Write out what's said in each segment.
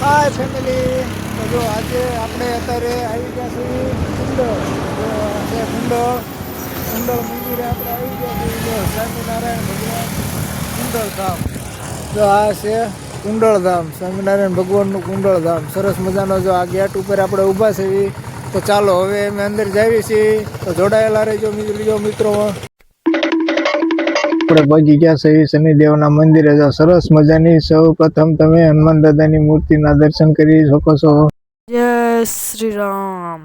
હાય family. તો જો આજે આપણે અત્યારે આવી ગયા છીએ કુંડળ. જો છે કુંડળ મંદિરે આપણે આવી ગયા છીએ. જો સ્વામિનારાયણ ભગવાન કુંડળ ધામ. જો આ છે કુંડળ ધામ, સ્વામિનારાયણ ભગવાનનું કુંડળ ધામ. સરસ મજાનો જો આ ગેટ ઉપર આપણે ઊભા છીએ. તો ચાલો હવે અમે અંદર જઈએ છીએ. તો જોડાયેલા રહેજો મિત્રો. આપણે પહોંચી ગયા છે શનિદેવના મંદિરે. જો સરસ મજાની સૌ પ્રથમ તમે હનુમાન દાદાની મૂર્તિના દર્શન કરી શકો છો. જય શ્રી રામ.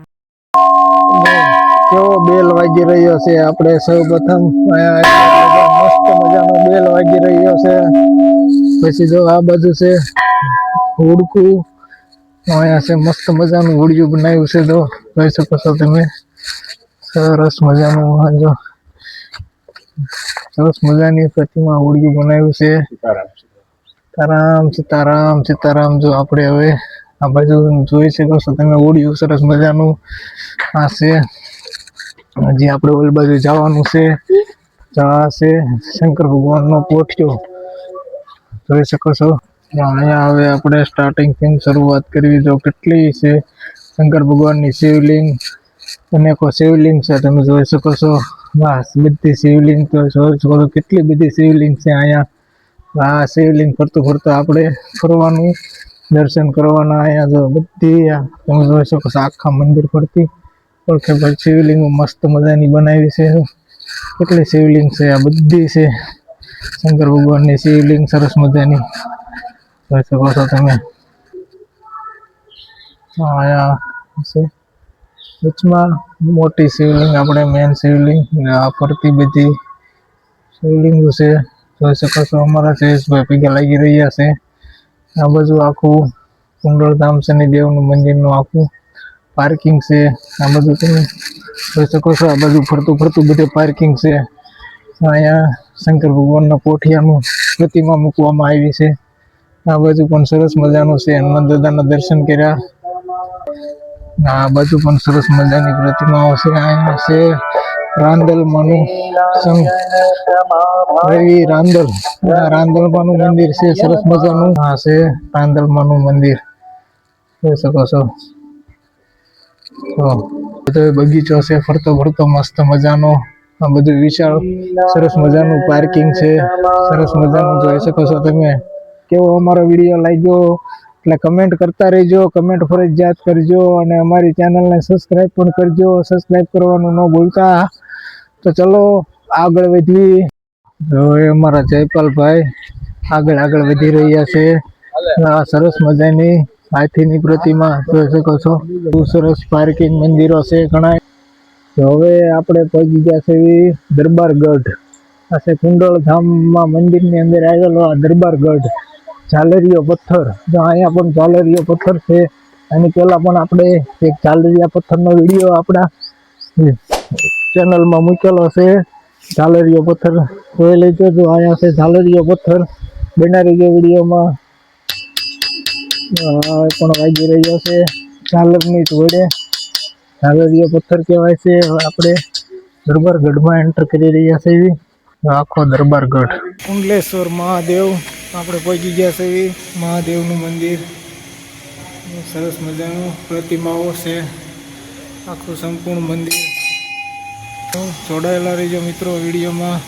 કેવો બેલ વાગી રહ્યો છે. આપણે સૌ પ્રથમ મસ્ત મજાનો બેલ વાગી રહ્યો છે. પછી જો આ બાજુ છે હુડકું. અહીંયા છે મસ્ત મજાનું હુડિયું બનાવ્યું છે. તો જોઈ શકો છો તમે. સરસ મજાનું જો સરસ મજાની પ્રતિમા હુડિયું બનાવ્યું છે. સીતારામ સીતારામ સીતારામ. જો આપણે હવે આ બાજુ જોઈ શકો છો તમે હુડિયું સરસ મજાનું આ છે. હજી આપણે ઓલી બાજુ જવાનું છે. આ છે શંકર ભગવાનનો પોઠિયો. જોઈ શકો છો. અહીંયા હવે આપણે સ્ટાર્ટિંગથી શરૂઆત કરવી. જો કેટલી છે શંકર ભગવાનની શિવલિંગ, અનેકો શિવલિંગ છે. તમે જોઈ શકો છો. બસ બધી શિવલિંગ તો જોઈ શકો છો. કેટલી બધી શિવલિંગ છે અહીંયા. આ શિવલિંગ ફરતું આપણે ફરવાનું, દર્શન કરવાના. અહીંયા જો બધી તમે જોઈ શકો છો આખા મંદિર ફરતી ઓળખે ભાઈ શિવલિંગ મસ્ત મજાની બનાવી છે. કેટલી શિવલિંગ છે આ બધી છે શંકર ભગવાનની શિવલિંગ સરસ મજાની. જોઈ શકો છો તમે. અહીંયા છે વચમાં મોટી શિવલિંગ, આપણે મેન શિવલિંગ. આ ફરતી બધી શિવલિંગો છે. જોઈ શકો છો. અમારા જયેશભાઈ પૈકી લાગી રહ્યા છે. આ બાજુ આખું કુંડળધામ શનિદેવનું મંદિરનું આખું પાર્કિંગ છે. આ બધું તમે જોઈ શકો છો. આ બાજુ ફરતું બધે પાર્કિંગ છે. અહીંયા શંકર ભગવાનના પોઠિયાનું પ્રતિમા મૂકવામાં આવી છે. આ બાજુ પણ સરસ મજાનું છે. હનુમાન દાદાના દર્શન કર્યા. આ બાજુ પણ સરસ મજાની પ્રતિમાઓ છે. અહીંયા છે રાંદલમાંનું રવિ રાંદલમાંનું મંદિર છે સરસ મજાનું. આ છે રાંદલમાંનું મંદિર. જોઈ શકો છો. બધો બગીચો છે ફરતો મસ્ત મજાનો. આ બધું વિશાળ સરસ મજાનું પાર્કિંગ છે. સરસ મજાનું જોઈ શકો છો તમે. કેવો અમારો વિડીયો લાગ્યો એટલે કમેન્ટ કરતા રહેજો. કમેન્ટ ફરજિયાત કરજો અને અમારી ચેનલને સબસ્ક્રાઈબ પણ કરજો. સબસ્ક્રાઈબ કરવાનું ન ભૂલતા. તો ચલો આગળ વધીએ. જો એ અમારા જયપાલભાઈ આગળ વધી રહ્યા છે. આ સરસ મજાની હાથીની પ્રતિમા જોઈ શકો છો. બહુ સરસ પાર્કિંગ મંદિરો છે ઘણા. હવે આપણે પહોંચી ગયા છે દરબારગઢ. આ છે કુંડળ ધામમાં મંદિરની અંદર આવેલો આ દરબારગઢ. ઝાલરીયો પથ્થર. જો અહીંયા પણ ઝાલરીયો પથ્થર છે. એની પહેલા પણ આપણે એક ઝાલરિયા પથ્થરનો વિડીયો આપણા ચેનલમાં મૂકેલો છે. ઝાલરીયો પથ્થર જોઈ લેજો. જો અહીંયા છે ઝાલરીયો પથ્થર. બનાવી ગયો વિડીયોમાં પણ વાગી રહ્યો છે ઝાલરની જોડે. ઝાલરીયો પથ્થર કહેવાય છે. આપણે દરબારગઢમાં એન્ટર કરી રહ્યા છે. આખો દરબારગઢ. કુંડલેશ્વર મહાદેવ આપણે પહોંચી ગયા છે. મહાદેવનું મંદિર સરસ મજાનું પ્રતિમાઓ છે. આખું સંપૂર્ણ મંદિર. જોડાયેલા રહેજો મિત્રો વિડીયોમાં.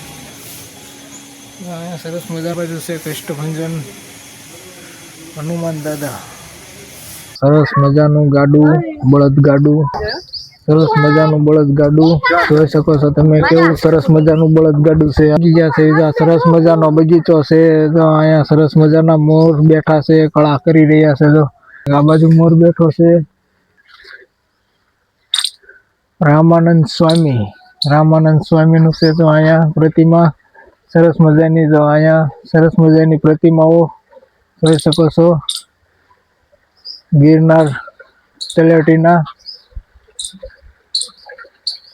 અહીંયા સરસ મજા બાજુ છે કષ્ટભંજન હનુમાન દાદા. સરસ મજાનું ગાડું, બળદ ગાડું. સરસ મજાનું બળદ ગાડું જોઈ શકો છો તમે. કેવું સરસ મજાનું બળદ ગાડું છે. સરસ મજાનો બગીચો છે. તો અહીંયા સરસ મજાના મોર બેઠા છે, કળા કરી રહ્યા છે. જો આ બાજુ મોર બેઠો છે. રામાનંદ સ્વામીનું છે. તો અહીંયા પ્રતિમા સરસ મજાની. તો અહીંયા સરસ મજાની પ્રતિમાઓ જોઈ શકો છો. ગિરનાર તળેટીના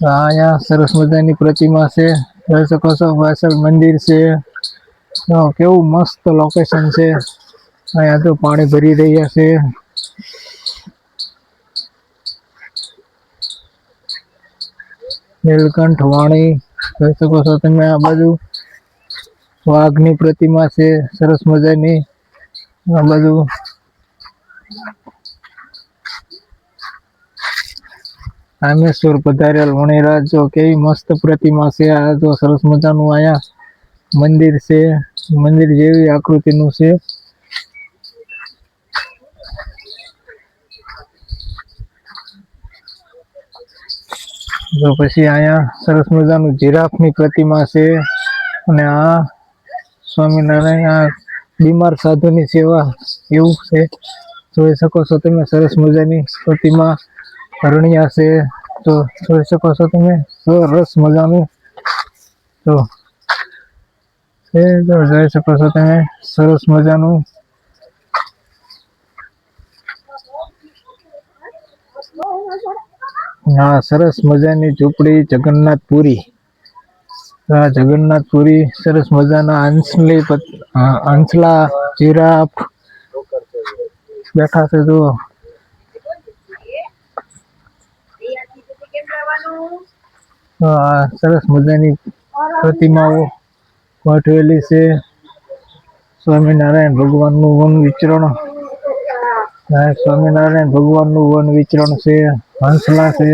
અહીંયા સરસ મજાની પ્રતિમા છે. જોઈ શકો છો. પાછળ મંદિર છે. કેવું મસ્ત લોકેશન છે. અહીંયા તો પાણી ભરી રહ્યા છે. નીલકંઠ વાણી જોઈ શકો છો તમે. આ બાજુ વાઘની પ્રતિમા છે સરસ મજાની. આ બાજુ રામેશ્વર પધારેલ વણિરાજ જો કેવી મસ્ત પ્રતિમા છે. આ જો સરસ મજાનું અહીંયા મંદિર છે. મંદિર જેવી આકૃતિનું છે. જો પછી અહીંયા સરસ મજાનું જીરાફની પ્રતિમા છે. અને આ સ્વામિનારાયણ આ બીમાર સાધુની સેવા એવું છે. જોઈ શકો છો તમે સરસ મજાની પ્રતિમા રણિયા છે. તો જોઈ શકો છો તમે સરસ મજાનું તો જોઈ શકો છો તમે સરસ મજાનું હા સરસ મજાની ઝૂંપડી જગન્નાથપુરી. આ જગન્નાથપુરી સરસ મજાના હંસલા જીરાફ બેઠા છે. જો સરસ મજાની પ્રતિમાઓ ગોઠવેલી છે. સ્વામિનારાયણ ભગવાનનું વન વિચરણ સ્વામિનારાયણ ભગવાનનું વન વિચરણ છે. હંસલા છે.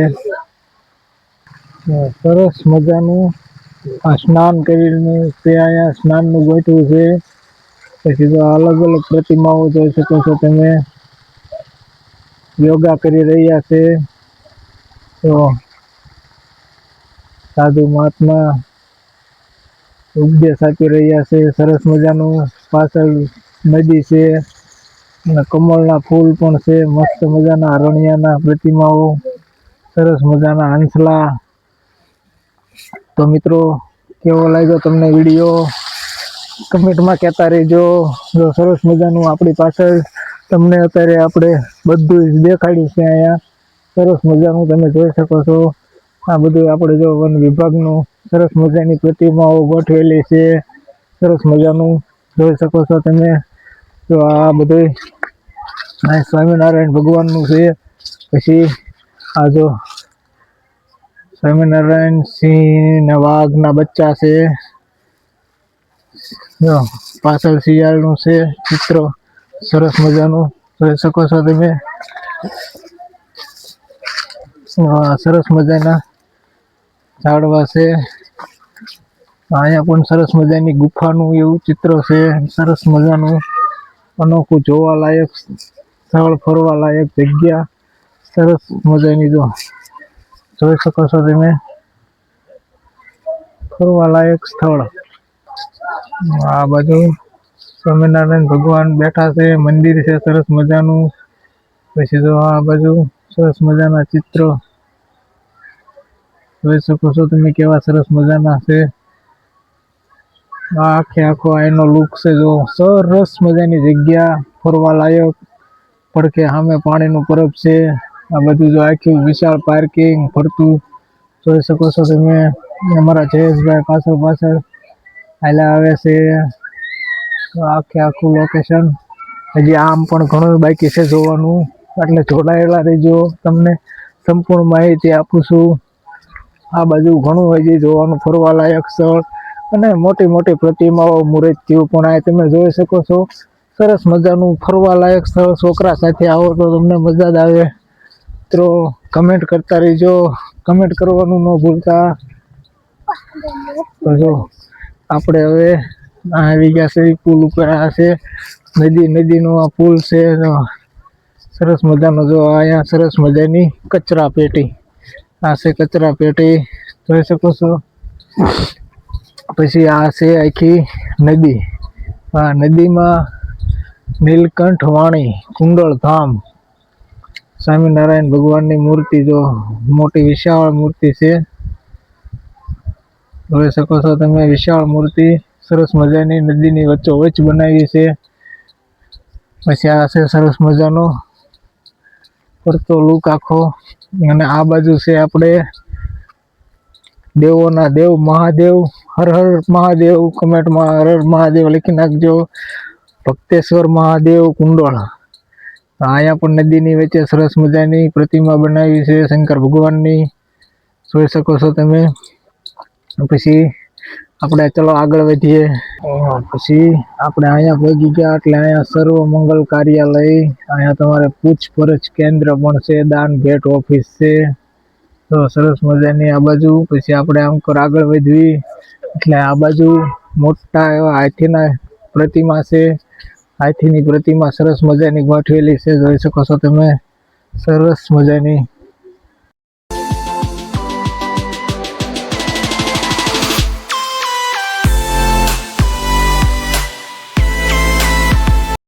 સરસ મજાનું સ્નાન કરીને તે અહીંયા સ્નાનનું ગોઠવું છે. પછી તો અલગ અલગ પ્રતિમાઓ જોઈ શકો છો તમે યોગા કરી રહ્યા છે. તો સાધુ મહાત્મા ઉપદેશ આપી રહ્યા છે. સરસ મજાનું પાછળ નદી છે અને કમળના ફૂલ પણ છે. મસ્ત મજાના અરણ્યના પ્રતિમાઓ સરસ મજાના હંસલા. તો મિત્રો કેવો લાગ્યો તમને વિડીયો કમેન્ટમાં કહેતા રહેજો. જો સરસ મજાનું આપણી પાછળ તમને અત્યારે આપણે બધું જ દેખાડ્યું છે. અહીંયા સરસ મજાનું તમે જોઈ શકો છો. આ બધું આપણે જો વન વિભાગનું સરસ મજાની પ્રતિમાઓ ગોઠવેલી છે. સરસ મજાનું જોઈ શકો છો તમે. તો આ બધું સ્વામિનારાયણ ભગવાનનું છે. પછી આ જો સ્વામિનારાયણ સિંહ ને વાઘના બચ્ચા છે. જો પાછળ શિયાળનું છે ચિત્ર સરસ મજાનું જોઈ શકો છો તમે. સરસ મજાના ઝાડવા છે. અહીંયા પણ સરસ મજાની ગુફાનું એવું ચિત્ર છે. સરસ મજાનું અનોખું જોવાલાયક સ્થળ ફરવાલાયક જગ્યા સરસ મજાની જો જોઈ શકો છો તમે ફરવાલાયક સ્થળ. આ બાજુ સ્વામિનારાયણ ભગવાન બેઠા છે. મંદિર છે સરસ મજાનું. પછી તો આ બાજુ સરસ મજાના ચિત્ર જોઈ શકો છો તમે કેવા સરસ મજાના છે. આખે આખો એનો લુક છે. જો સરસ મજાની જગ્યા ફરવા લાયક પડખે સામે પાણીનું પરબ છે. આ બધું જો આખી વિશાળ પાર્કિંગ ફરતું જોઈ શકો છો તમે. અમારા જયેશભાઈ પાછળ હાલ્યા આવે છે. આખે આખું લોકેશન હજી આમ પણ ઘણું બાકી છે જોવાનું. એટલે જોડાયેલા રહેજો. તમને સંપૂર્ણ માહિતી આપું છું. આ બાજુ ઘણું હજી જોવાનું ફરવા લાયક સ્થળ અને મોટી મોટી પ્રતિમાઓ મૂર્તિઓ પણ આ તમે જોઈ શકો છો. સરસ મજાનું ફરવા લાયક સ્થળ. છોકરા સાથે આવો તો તમને મજા જ આવે. તો કમેન્ટ કરતા રહેજો. કમેન્ટ કરવાનું ન ભૂલતા. તો જો આપણે હવે આવી ગયા છે પુલ ઉપર. આ છે નદીનો આ પુલ છે. સરસ મજાનો જો અહીંયા સરસ મજાની કચરા પેટી. આ છે કચરા પેટી જોઈ શકો છો. પછી આ છે આખી નદી. આ નદીમાં નીલકંઠ વાણી કુંડળ ધામ સ્વામિનારાયણ ભગવાનની મૂર્તિ જો મોટી વિશાળ મૂર્તિ છે. જોઈ શકો છો તમે વિશાળ મૂર્તિ સરસ મજાની નદીની વચ્ચોવચ્ચ બનાવી છે. પછી આ છે સરસ મજાનો ફરતો લુક આખો. અને આ બાજુ છે આપણે દેવોના દેવ મહાદેવ. હર હર મહાદેવ. કમેન્ટમાં હર હર મહાદેવ લખી નાખજો. ભક્તેશ્વર મહાદેવ કુંડળ. અહીંયા પણ નદીની વચ્ચે સરસ મજાની પ્રતિમા બનાવી છે શંકર ભગવાનની જોઈ શકો છો તમે. પછી આપણે ચલો આગળ વધીએ. પછી આપણે અહીંયા પહોંચી ગયા એટલે અહીંયા સર્વ મંગલ કાર્યાલય, અહીંયા તમારે પૂછપરછ કેન્દ્ર પણ છે, દાન ભેટ ઓફિસ છે, તો સરસ મજાની આ બાજુ. પછી આપણે આમ આગળ વધવી એટલે આ બાજુ મોટા એવા હાથીના પ્રતિમા છે. હાથીની પ્રતિમા સરસ મજાની ગોઠવેલી છે, જોઈ શકો છો તમે, સરસ મજાની.